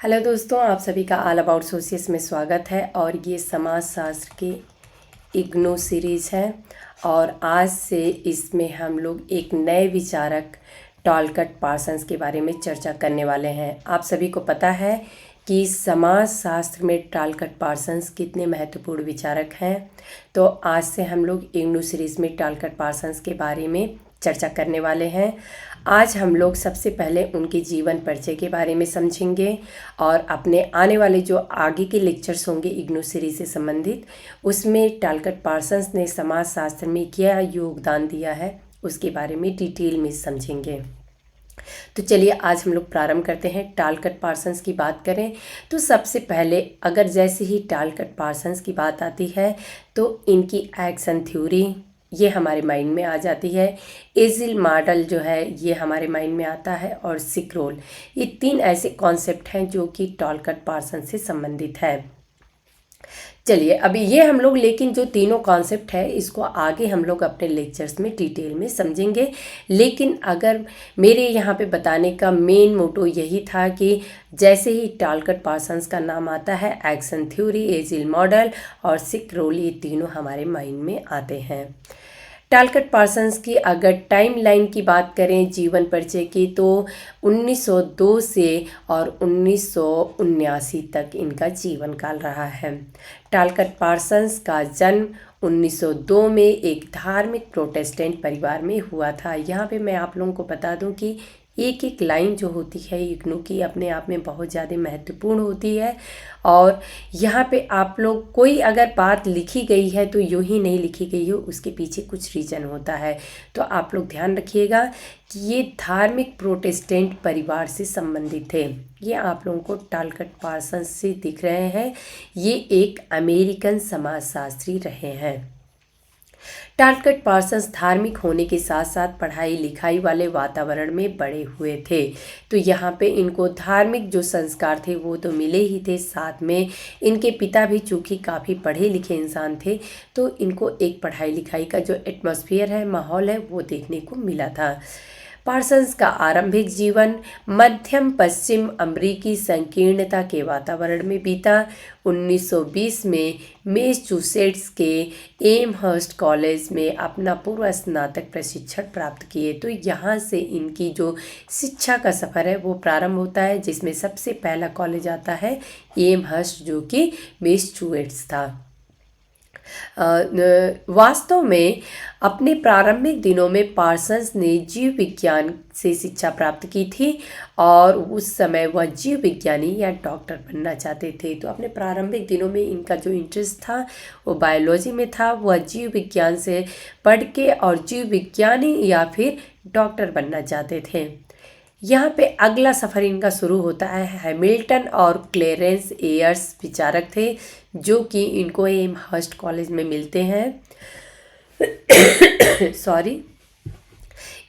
Hello दोस्तों, आप सभी का ऑल अबाउट सोशियस में स्वागत है। और ये समाज शास्त्र के इग्नू सीरीज़ है और आज से इसमें हम लोग एक नए विचारक टॉलकट पार्सन्स के बारे में चर्चा करने वाले हैं। आप सभी को पता है कि समाज शास्त्र में टॉलकट पार्सन्स कितने महत्वपूर्ण विचारक हैं। तो आज से हम लोग इग्नू सीरीज़ में टॉलकट पार्सन्स के बारे में चर्चा करने वाले हैं। आज हम लोग सबसे पहले उनके जीवन परिचय के बारे में समझेंगे और अपने आने वाले जो आगे के लेक्चर्स होंगे इग्नू सीरीज से संबंधित, उसमें टॉलकट पार्सन्स ने समाज शास्त्र में क्या योगदान दिया है उसके बारे में डिटेल में समझेंगे। तो चलिए आज हम लोग प्रारंभ करते हैं। टॉलकट पार्सन्स की बात करें तो सबसे पहले अगर जैसे ही टॉलकट पार्सन्स की बात आती है तो इनकी एक्शन थ्योरी ये हमारे माइंड में आ जाती है। एजिल मॉडल जो है ये हमारे माइंड में आता है और सिक्रोल, ये तीन ऐसे कॉन्सेप्ट हैं जो कि टॉलकट पार्सन से संबंधित है। चलिए अभी ये हम लोग लेकिन जो तीनों कॉन्सेप्ट है इसको आगे हम लोग अपने लेक्चर्स में डिटेल में समझेंगे। लेकिन अगर मेरे यहाँ पे बताने का मेन मोटो यही था कि जैसे ही टॉलकट पार्सन्स का नाम आता है, एक्शन थ्योरी, एजिल मॉडल और सिक्रोल, ये तीनों हमारे माइंड में आते हैं। टॉलकट पार्सन्स की अगर टाइम लाइन की बात करें जीवन परिचय की तो 1902 से और 1979 तक इनका जीवन काल रहा है। टॉलकट पार्सन्स का जन्म 1902 में एक धार्मिक प्रोटेस्टेंट परिवार में हुआ था। यहाँ पे मैं आप लोगों को बता दूं कि एक एक लाइन जो होती है इग्नू की अपने आप में बहुत ज़्यादा महत्वपूर्ण होती है। और यहाँ पे आप लोग कोई अगर बात लिखी गई है तो यूँ ही नहीं लिखी गई हो, उसके पीछे कुछ रीज़न होता है। तो आप लोग ध्यान रखिएगा कि ये धार्मिक प्रोटेस्टेंट परिवार से संबंधित थे। ये आप लोगों को टॉलकट पार्सन्स से दिख रहे हैं, ये एक अमेरिकन समाजशास्त्री रहे हैं। टॉलकट पार्सन्स धार्मिक होने के साथ साथ पढ़ाई लिखाई वाले वातावरण में बड़े हुए थे। तो यहाँ पे इनको धार्मिक जो संस्कार थे वो तो मिले ही थे, साथ में इनके पिता भी चूँकि काफ़ी पढ़े लिखे इंसान थे तो इनको एक पढ़ाई लिखाई का जो एटमॉस्फेयर है, माहौल है, वो देखने को मिला था। पार्सन्स का आरंभिक जीवन मध्यम पश्चिम अमेरिकी संकीर्णता के वातावरण में बीता। 1920 में मैसाचुसेट्स के एमहर्स्ट कॉलेज में अपना पूर्व स्नातक प्रशिक्षण प्राप्त किए। तो यहाँ से इनकी जो शिक्षा का सफ़र है वो प्रारंभ होता है, जिसमें सबसे पहला कॉलेज आता है एमहर्स्ट जो कि मैसाचुसेट्स था। वास्तव में अपने प्रारंभिक दिनों में पार्सन्स ने जीव विज्ञान से शिक्षा प्राप्त की थी और उस समय वह जीव विज्ञानी या डॉक्टर बनना चाहते थे। तो अपने प्रारंभिक दिनों में इनका जो इंटरेस्ट था वो बायोलॉजी में था। वह जीव विज्ञान से पढ़ के और जीव विज्ञानी या फिर डॉक्टर बनना चाहते थे। यहाँ पे अगला सफ़र इनका शुरू होता है। हैमिल्टन और क्लेरेंस एयर्स विचारक थे जो कि इनको एमहर्स्ट कॉलेज में मिलते हैं। सॉरी,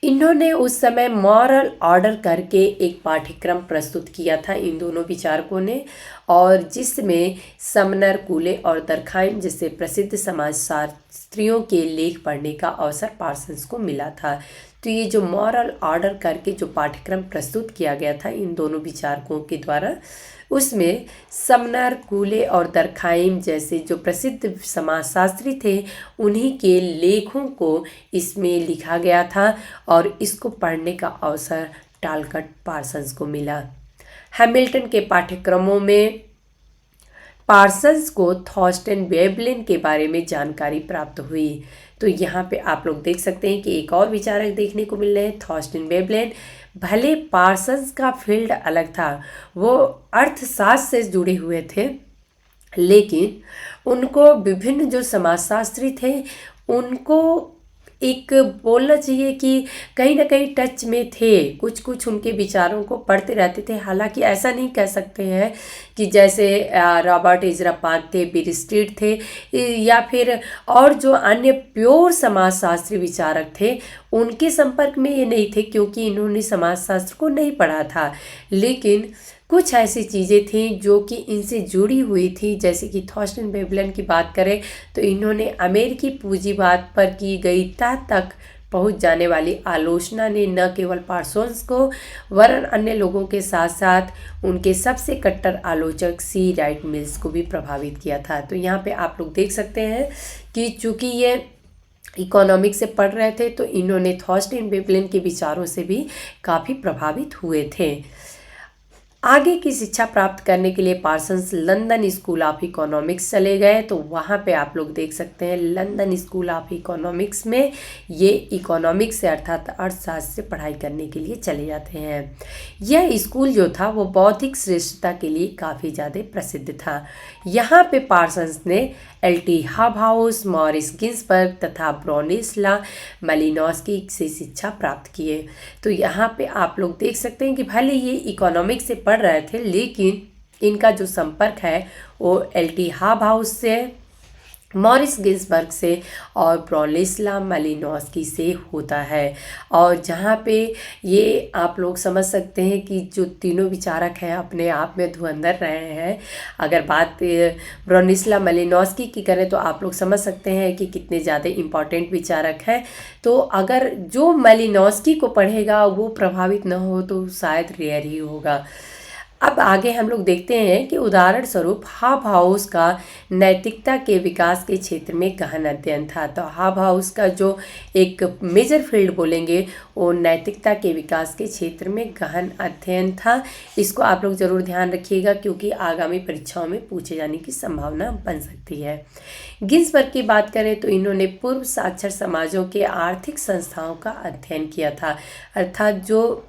इन्होंने उस समय मॉरल ऑर्डर करके एक पाठ्यक्रम प्रस्तुत किया था इन दोनों विचारकों ने, और जिसमें समनर, कूले और दरखाइम जैसे प्रसिद्ध समाजशास्त्रियों के लेख पढ़ने का अवसर पार्सन्स को मिला था। तो ये जो मॉरल ऑर्डर करके जो पाठ्यक्रम प्रस्तुत किया गया था इन दोनों विचारकों के द्वारा, उसमें समनर, कूले और दरखाइम जैसे जो प्रसिद्ध समाजशास्त्री थे उन्हीं के लेखों को इसमें लिखा गया था और इसको पढ़ने का अवसर टॉलकट पार्सन्स को मिला। हैमिल्टन के पाठ्यक्रमों में पार्सन्स को थॉर्स्टेन वेबलिन के बारे में जानकारी प्राप्त हुई। तो यहाँ पे आप लोग देख सकते हैं कि एक और विचारक देखने को मिल रहे हैं, थॉर्स्टेन वेबलिन। भले पार्सन्स का फील्ड अलग था, वो अर्थशास्त्र से जुड़े हुए थे, लेकिन उनको विभिन्न जो समाजशास्त्री थे उनको एक बोलना चाहिए कि कहीं ना कहीं टच में थे, कुछ कुछ उनके विचारों को पढ़ते रहते थे। हालांकि ऐसा नहीं कह सकते हैं कि जैसे रॉबर्ट इजरा पार्क थे, बीर स्ट्रीट थे या फिर और जो अन्य प्योर समाजशास्त्री विचारक थे उनके संपर्क में ये नहीं थे, क्योंकि इन्होंने समाजशास्त्र को नहीं पढ़ा था। लेकिन कुछ ऐसी चीज़ें थी जो कि इनसे जुड़ी हुई थी। जैसे कि थॉर्स्टेन वेबलिन की बात करें तो इन्होंने अमेरिकी पूंजीवाद पर की गई तह तक पहुंच जाने वाली आलोचना ने न केवल पार्सन्स को वरन अन्य लोगों के साथ साथ उनके सबसे कट्टर आलोचक सी राइट मिल्स को भी प्रभावित किया था। तो यहाँ पे आप लोग देख सकते हैं कि चूंकि ये इकोनॉमिक्स से पढ़ रहे थे तो इन्होंने थॉर्स्टीन वेवलेन के विचारों से भी काफ़ी प्रभावित हुए थे। आगे की शिक्षा प्राप्त करने के लिए Parsons London school of economics चले गए। तो वहाँ पे आप लोग देख सकते हैं लंदन स्कूल ऑफ इकोनॉमिक्स में ये इकोनॉमिक्स से अर्थात अर्थशास्त्र से पढ़ाई करने के लिए चले जाते हैं। यह स्कूल जो था वो बौद्धिक श्रेष्ठता के लिए काफ़ी ज़्यादा प्रसिद्ध था। यहाँ पे पार्सन्स ने एल.टी. हॉबहाउस, मॉरिस गिन्सबर्ग तथा ब्रोनिस्ला मालिनोव्स्की से शिक्षा प्राप्त किए। तो यहाँ पे आप लोग देख सकते हैं कि भले ये इकोनॉमिक्स से पढ़ रहे थे लेकिन इनका जो संपर्क है वो एल.टी. हॉबहाउस से, मॉरिस गिन्सबर्ग से और ब्रोनिस्ला मालिनोव्स्की से होता है। और जहाँ पे ये आप लोग समझ सकते हैं कि जो तीनों विचारक हैं अपने आप में धुरंधर रहे हैं। अगर बात ब्रोनिस्ला मालिनोव्स्की की करें तो आप लोग समझ सकते हैं कि कितने ज़्यादा इम्पॉर्टेंट विचारक हैं। तो अगर जो मालिनोव्स्की को पढ़ेगा वो प्रभावित न हो तो शायद रेयर ही होगा। अब आगे हम लोग देखते हैं कि उदाहरण स्वरूप हॉबहाउस का नैतिकता के विकास के क्षेत्र में गहन अध्ययन था। तो हॉबहाउस का जो एक मेजर फील्ड बोलेंगे वो नैतिकता के विकास के क्षेत्र में गहन अध्ययन था। इसको आप लोग ज़रूर ध्यान रखिएगा क्योंकि आगामी परीक्षाओं में पूछे जाने की संभावना बन सकती है। गिन्सबर्ग की बात करें तो इन्होंने पूर्व साक्षर समाजों के आर्थिक संस्थाओं का अध्ययन किया था, अर्थात जो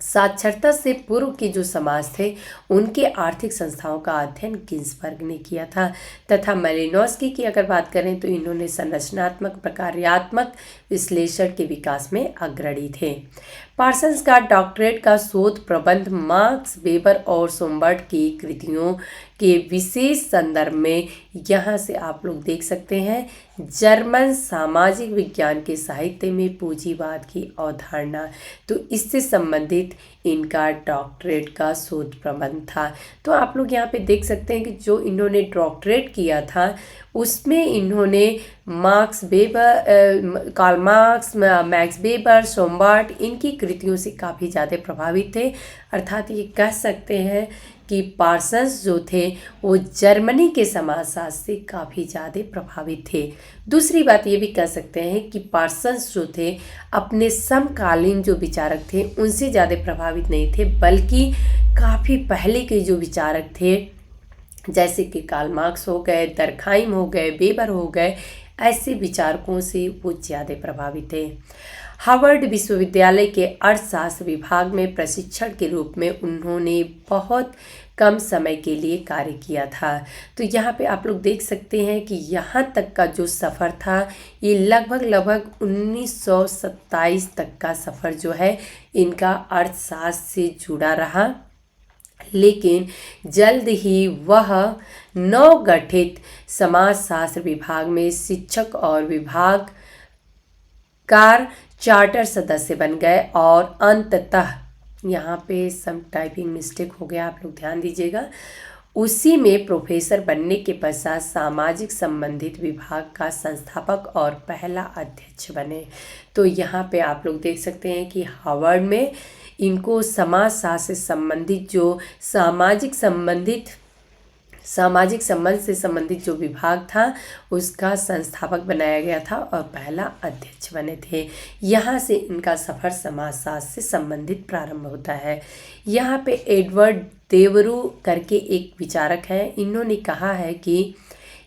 साक्षरता से पूर्व के जो समाज थे उनके आर्थिक संस्थाओं का अध्ययन गिन्सबर्ग ने किया था। तथा मालिनोव्स्की की अगर बात करें तो इन्होंने संरचनात्मक प्रकार्यात्मक विश्लेषण के विकास में अग्रणी थे। पार्सन्स का डॉक्टरेट का शोध प्रबंध मार्क्स, वेबर और सोमबर्ट की कृतियों के विशेष संदर्भ में यहाँ से आप लोग देख सकते हैं जर्मन सामाजिक विज्ञान के साहित्य में पूंजीवाद की अवधारणा, तो इससे संबंधित इनका डॉक्टरेट का शोध प्रबंध था। तो आप लोग यहाँ पे देख सकते हैं कि जो इन्होंने डॉक्टरेट किया था उसमें इन्होंने Marx Weber, Karl Marx, Max Weber, Sombart इनकी कृतियों से काफ़ी ज़्यादा प्रभावित थे। अर्थात ये कह सकते हैं कि पार्सन्स जो थे वो जर्मनी के समाजशास्त्र से काफ़ी ज़्यादा प्रभावित थे। दूसरी बात ये भी कह सकते हैं कि पार्सन्स जो थे अपने समकालीन जो विचारक थे उनसे ज़्यादा प्रभावित नहीं थे, बल्कि काफ़ी पहले के जो विचारक थे जैसे कि कार्ल मार्क्स हो गए, दर्खाइम हो गए, वेबर हो गए, ऐसे विचारकों से वो ज़्यादा प्रभावित थे। हार्वर्ड विश्वविद्यालय के अर्थशास्त्र विभाग में प्रशिक्षण के रूप में उन्होंने बहुत कम समय के लिए कार्य किया था। तो यहाँ पे आप लोग देख सकते हैं कि यहाँ तक का जो सफ़र था ये लगभग 1927 तक का सफ़र जो है इनका अर्थशास्त्र से जुड़ा रहा, लेकिन जल्द ही वह नवगठित समाजशास्त्र विभाग में शिक्षक और विभाग कार चार्टर सदस्य बन गए और अंततः यहाँ पे सम टाइपिंग मिस्टेक हो गया, आप लोग ध्यान दीजिएगा, उसी में प्रोफेसर बनने के पश्चात सामाजिक संबंधित विभाग का संस्थापक और पहला अध्यक्ष बने। तो यहाँ पे आप लोग देख सकते हैं कि हार्वर्ड में इनको समाजशास्त्र से संबंधित जो सामाजिक संबंध से संबंधित जो विभाग था उसका संस्थापक बनाया गया था और पहला अध्यक्ष बने थे। यहाँ से इनका सफ़र समाजशास्त्र से संबंधित प्रारंभ होता है। यहाँ पे एडवर्ड देवरू करके एक विचारक हैं, इन्होंने कहा है कि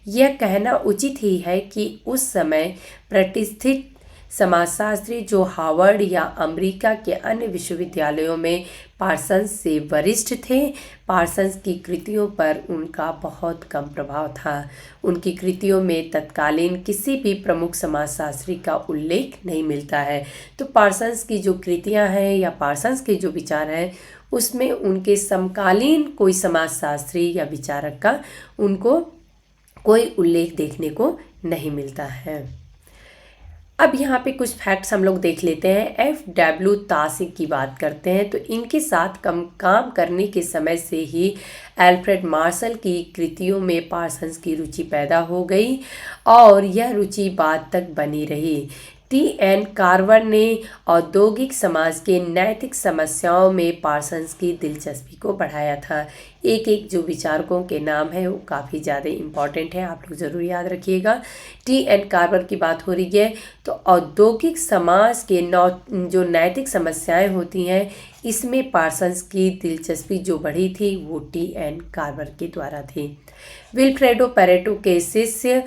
यह कहना उचित ही है कि उस समय प्रतिष्ठित समाजशास्त्री जो हार्वर्ड या अमेरिका के अन्य विश्वविद्यालयों में पार्सन्स से वरिष्ठ थे, पार्सन्स की कृतियों पर उनका बहुत कम प्रभाव था। उनकी कृतियों में तत्कालीन किसी भी प्रमुख समाजशास्त्री का उल्लेख नहीं मिलता है। तो पार्सन्स की जो कृतियां हैं या पार्सन्स के जो विचार हैं उसमें उनके समकालीन कोई समाजशास्त्री या विचारक का उनको कोई उल्लेख देखने को नहीं मिलता है। अब यहाँ पे कुछ फैक्ट्स हम लोग देख लेते हैं। F.W. तासिक की बात करते हैं तो इनके साथ काम करने के समय से ही एल्फ्रेड मार्शल की कृतियों में पार्सन्स की रुचि पैदा हो गई और यह रुचि बाद तक बनी रही। टी.एन. कार्वर ने औद्योगिक समाज के नैतिक समस्याओं में पार्सन्स की दिलचस्पी को बढ़ाया था। एक एक जो विचारकों के नाम हैं वो काफ़ी ज़्यादा इम्पॉर्टेंट है, आप लोग ज़रूर याद रखिएगा। टी.एन. कार्वर की बात हो रही है तो औद्योगिक समाज के जो नैतिक समस्याएं होती हैं इसमें पार्सन्स की दिलचस्पी जो बढ़ी थी वो टी.एन. कार्वर के द्वारा थी। विल्फ्रेडो पैरेटो के शिष्य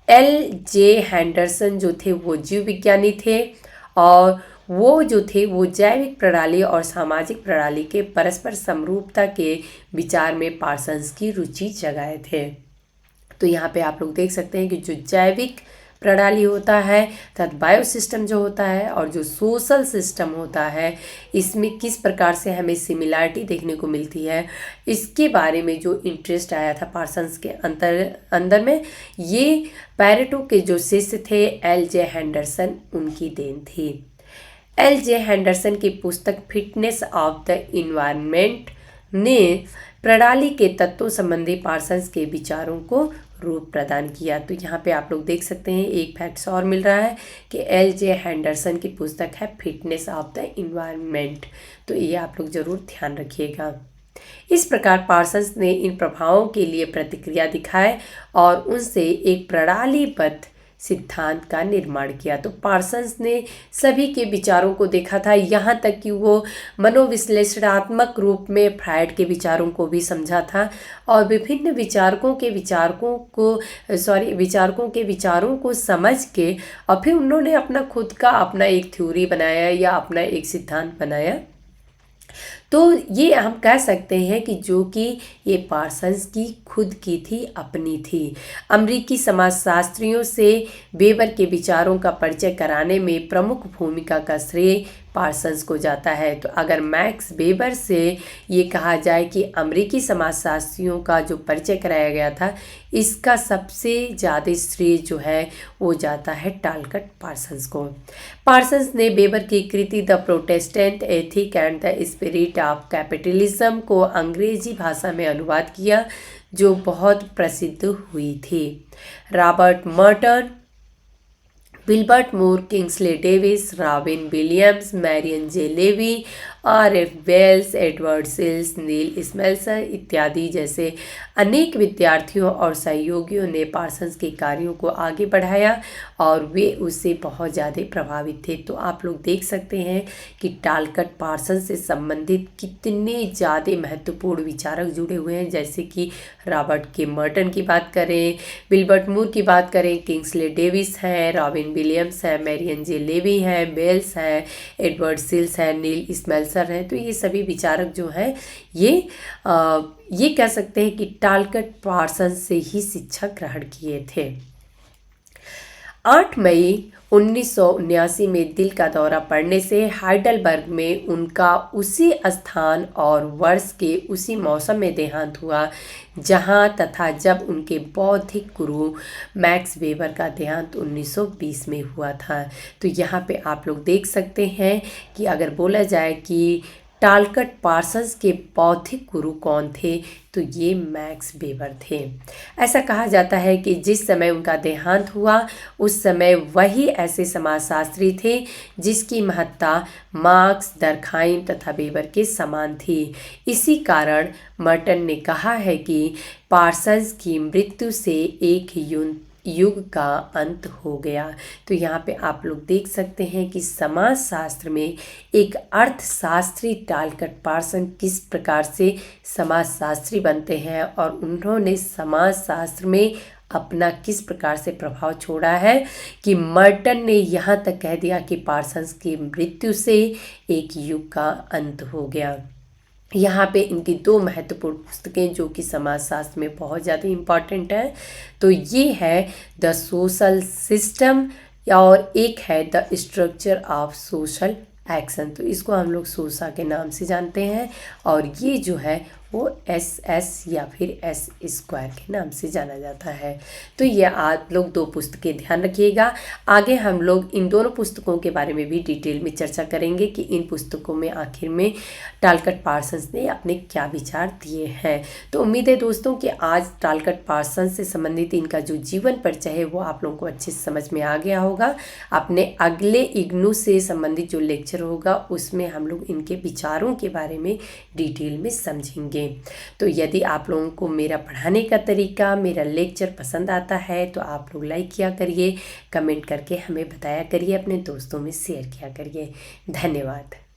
L.J. हैंडरसन जो थे वो जीव विज्ञानी थे और वो जो थे वो जैविक प्रणाली और सामाजिक प्रणाली के परस्पर समरूपता के विचार में पार्सन्स की रुचि जगाए थे। तो यहाँ पे आप लोग देख सकते हैं कि जो जैविक प्रणाली होता है तथा बायो सिस्टम जो होता है और जो सोशल सिस्टम होता है इसमें किस प्रकार से हमें सिमिलरिटी देखने को मिलती है, इसके बारे में जो इंटरेस्ट आया था पार्सन्स के अंदर में, ये पैरेटो के जो शिष्य थे L.J. हैंडरसन उनकी देन थी। L.J. हैंडरसन की पुस्तक फिटनेस ऑफ द इन्वायरमेंट ने प्रणाली के तत्वों संबंधी पार्सन्स के विचारों को रूप प्रदान किया। तो यहाँ पे आप लोग देख सकते हैं एक फैक्ट्स और मिल रहा है कि L.J. हैंडरसन की पुस्तक है फिटनेस ऑफ द इन्वायरमेंट, तो ये आप लोग ज़रूर ध्यान रखिएगा। इस प्रकार पार्सन्स ने इन प्रभावों के लिए प्रतिक्रिया दिखाए और उनसे एक प्रणालीबद्ध सिद्धांत का निर्माण किया। तो पार्सन्स ने सभी के विचारों को देखा था, यहाँ तक कि वो मनोविश्लेषणात्मक रूप में फ्रायड के विचारों को भी समझा था और विभिन्न विचारकों के विचारों को समझ के और फिर उन्होंने अपना एक थ्योरी बनाया या अपना एक सिद्धांत बनाया। तो ये हम कह सकते हैं कि जो कि ये पार्सन्स की खुद की थी, अपनी थी। अमेरिकी समाजशास्त्रियों से वेबर के विचारों का परिचय कराने में प्रमुख भूमिका का श्रेय पार्सन्स को जाता है। तो अगर मैक्स वेबर से ये कहा जाए कि अमेरिकी समाजशास्त्रियों का जो परिचय कराया गया था इसका सबसे ज़्यादा श्रेय जो है वो जाता है टालकट पार्सन्स को। पार्सन्स ने वेबर की कृति the Protestant ethic and the spirit of capitalism को अंग्रेजी भाषा में अनुवाद किया जो बहुत प्रसिद्ध हुई थी। Robert Merton, Wilbert Moore, Kingsley Davis, Robin Williams, Marion J Levy, R.F. Wells, Edward Shils, Neil Smelser इत्यादि जैसे अनेक विद्यार्थियों और सहयोगियों ने पार्सन्स के कार्यों को आगे बढ़ाया और वे उससे बहुत ज़्यादा प्रभावित थे। तो आप लोग देख सकते हैं कि टालकट पार्सन्स से संबंधित कितने ज़्यादा महत्वपूर्ण विचारक जुड़े हुए हैं, जैसे कि रॉबर्ट के मर्टन की बात करें, विल्बर्ट मूर की बात करें, किंग्सले डेविस हैं, रॉबिन विलियम्स हैं, मैरियन जे लेवी हैं, बेल्स हैं, एडवर्ड सिल्स हैं, नील स्मेल्सर हैं। तो ये सभी विचारक जो हैं ये कह सकते हैं कि टालकट पार्सन्स से ही शिक्षा ग्रहण किए थे। 8 मई 1979 में दिल का दौरा पड़ने से हाइडलबर्ग में उनका उसी स्थान और वर्ष के उसी मौसम में देहांत हुआ जहां तथा जब उनके बौद्धिक गुरु मैक्स वेबर का देहांत 1920 में हुआ था। तो यहाँ पे आप लोग देख सकते हैं कि अगर बोला जाए कि टालकट पार्सन्स के बौद्धिक गुरु कौन थे तो ये मैक्स वेबर थे। ऐसा कहा जाता है कि जिस समय उनका देहांत हुआ उस समय वही ऐसे समाजशास्त्री थे जिसकी महत्ता मार्क्स, दर्खाइम तथा वेबर के समान थी। इसी कारण मर्टन ने कहा है कि पार्सन्स की मृत्यु से एक युग का अंत हो गया। तो यहाँ पे आप लोग देख सकते हैं कि समाजशास्त्र में एक अर्थशास्त्री टालकट पार्सन किस प्रकार से समाजशास्त्री बनते हैं और उन्होंने समाजशास्त्र में अपना किस प्रकार से प्रभाव छोड़ा है कि मर्टन ने यहाँ तक कह दिया कि पार्सन्स की मृत्यु से एक युग का अंत हो गया। यहाँ पे इनकी 2 महत्वपूर्ण पुस्तकें जो कि समाजशास्त्र में बहुत ज़्यादा इम्पॉर्टेंट है, तो ये है द सोशल सिस्टम और एक है the structure of social action. तो इसको हम लोग सोसा के नाम से जानते हैं और ये जो है वो SS या फिर S स्क्वायर के नाम से जाना जाता है। तो ये आप लोग 2 पुस्तकें ध्यान रखिएगा। आगे हम लोग इन दोनों पुस्तकों के बारे में भी डिटेल में चर्चा करेंगे कि इन पुस्तकों में आखिर में टालकट पार्सन्स ने अपने क्या विचार दिए हैं। तो उम्मीद है दोस्तों कि आज टालकट पार्सन्स से संबंधित इनका जो जीवन परिचय है वो आप लोगों को अच्छे से समझ में आ गया होगा। अपने अगले इग्नू से संबंधित जो लेक्चर होगा उसमें हम लोग इनके विचारों के बारे में डिटेल में समझेंगे। तो यदि आप लोगों को मेरा पढ़ाने का तरीका, मेरा लेक्चर पसंद आता है तो आप लोग लाइक किया करिए, कमेंट करके हमें बताया करिए, अपने दोस्तों में शेयर किया करिए। धन्यवाद।